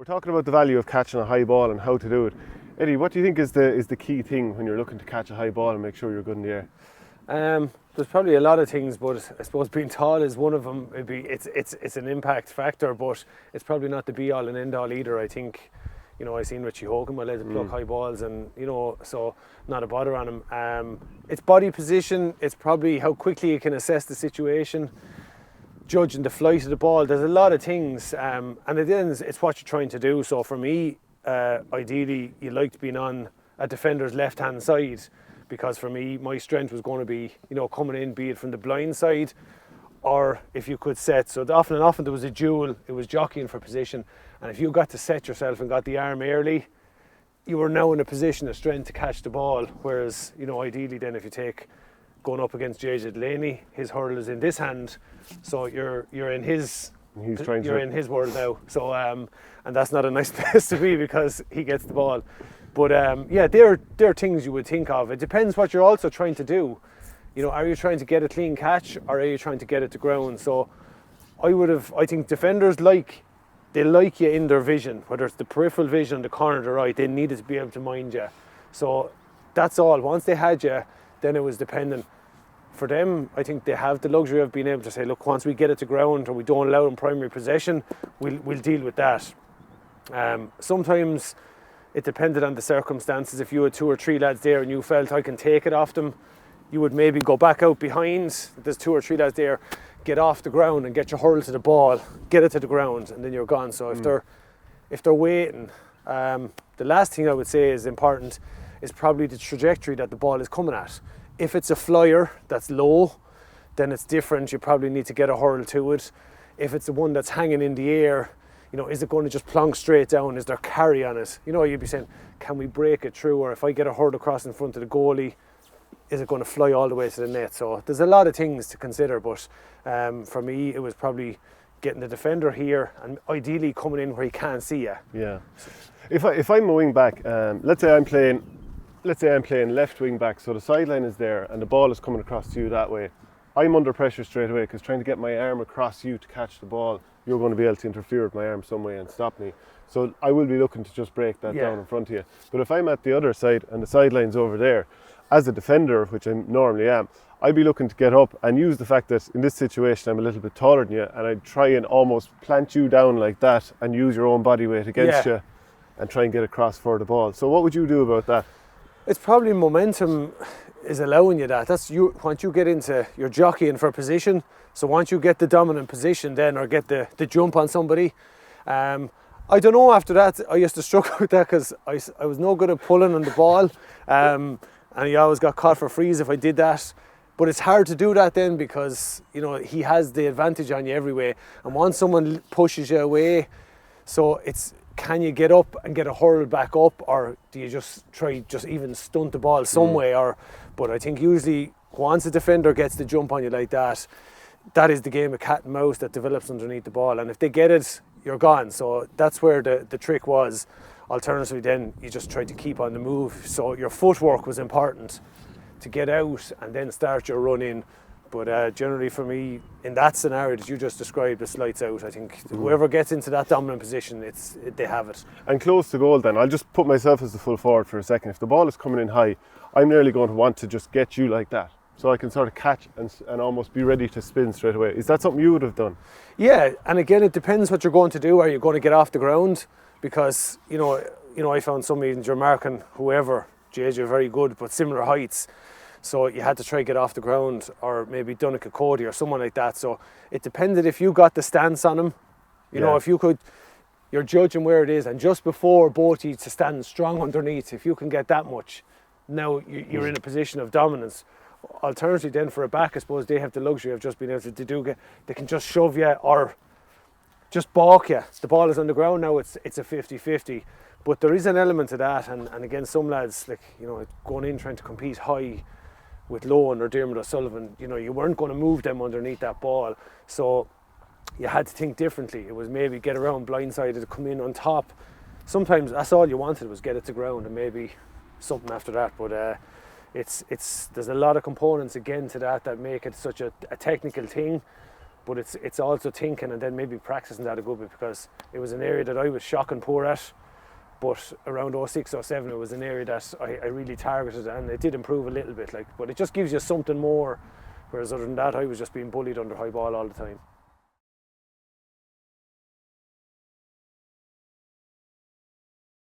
We're talking about the value of catching a high ball and how to do it. Eddie, what do you think is the key thing when you're looking to catch a high ball and make sure you're good in the air? There's probably a lot of things, but I suppose being tall is one of them. It's an impact factor, but it's probably not the be all and end all either. I think, I seen Richie Hogan, I let him pluck high balls, and so not a bother on him. It's body position. It's probably how quickly you can assess the situation, judging the flight of the ball. There's a lot of things, and at the end, it's what you're trying to do. So for me, ideally, you like to be on a defender's left-hand side, because for me, my strength was going to be, coming in, be it from the blind side, or if you could set. So often and often there was a duel, it was jockeying for position, and if you got to set yourself and got the arm early, you were now in a position of strength to catch the ball. Whereas, ideally then if you take going up against JJ Delaney, his hurl is in this hand, so you're in his in his world now. So and that's not a nice place to be because he gets the ball. But they're things you would think of. It depends what you're also trying to do. Are you trying to get a clean catch or are you trying to get it to ground? So I think defenders they like you in their vision, whether it's the peripheral vision, the corner to the right, they needed to be able to mind you. So that's all. Once they had you, then it was dependent. For them, I think they have the luxury of being able to say, look, once we get it to ground or we don't allow them primary possession, we'll deal with that. Sometimes it depended on the circumstances. If you had 2 or 3 lads there and you felt I can take it off them, you would maybe go back out behind. If there's 2 or 3 lads there, get off the ground and get your hurl to the ball, get it to the ground, and then you're gone. So if they're waiting, the last thing I would say is important is probably the trajectory that the ball is coming at. If it's a flyer that's low, then it's different. You probably need to get a hurl to it. If it's the one that's hanging in the air, is it going to just plonk straight down? Is there carry on it? You'd be saying, can we break it through? Or if I get a hurl across in front of the goalie, is it going to fly all the way to the net? So there's a lot of things to consider, but for me, it was probably getting the defender here and ideally coming in where he can't see you. Yeah. If I'm a wing back, let's say I'm playing left wing back, so the sideline is there and the ball is coming across to you that way. I'm under pressure straight away because trying to get my arm across you to catch the ball, you're going to be able to interfere with my arm some way and stop me. So I will be looking to just break that down in front of you. But if I'm at the other side and the sideline's over there, as a defender, which I normally am, I'd be looking to get up and use the fact that in this situation I'm a little bit taller than you, and I'd try and almost plant you down like that and use your own body weight against you and try and get across for the ball. So what would you do about that? It's probably momentum is allowing you that. That's you. Once you get into your jockeying for position, so once you get the dominant position then or get the jump on somebody, I don't know, after that I used to struggle with that because I was no good at pulling on the ball, and you always got caught for frees if I did that. But it's hard to do that then because he has the advantage on you every way, and once someone pushes you away, so it's, can you get up and get a hurl back up, or do you just try even stunt the ball some way? But I think usually once a defender gets the jump on you like that, that is the game of cat and mouse that develops underneath the ball, and if they get it, you're gone. So that's where the trick was. Alternatively then you just try to keep on the move, so your footwork was important to get out and then start your run in. But generally for me, in that scenario that you just described, it's lights out. I think whoever gets into that dominant position, they have it. And close to goal then, I'll just put myself as the full forward for a second. If the ball is coming in high, I'm nearly going to want to just get you like that, so I can sort of catch and almost be ready to spin straight away. Is that something you would have done? Yeah, and again, it depends what you're going to do. Are you going to get off the ground? Because, I found some even Jermarkin, whoever, JJ are very good, but similar heights. So you had to try to get off the ground, or maybe Donica Cody or someone like that. So it depended if you got the stance on him. If you could, you're judging where it is, and just before both you to stand strong underneath, if you can get that much, now you're in a position of dominance. Alternatively then for a back, I suppose they have the luxury of just being able to they can just shove you or just balk you. The ball is on the ground now, it's a 50-50. But there is an element to that, and again, some lads, going in trying to compete high with Lohan or Dermot O'Sullivan, you weren't going to move them underneath that ball, so you had to think differently. It was maybe get around blindsided, come in on top. Sometimes that's all you wanted, was get it to ground and maybe something after that. But there's a lot of components again to that make it such a technical thing. But it's also thinking and then maybe practicing that a good bit, because it was an area that I was shocking poor at. But around 06, 07, it was an area that I really targeted, and it did improve a little bit. But it just gives you something more. Whereas other than that, I was just being bullied under high ball all the time.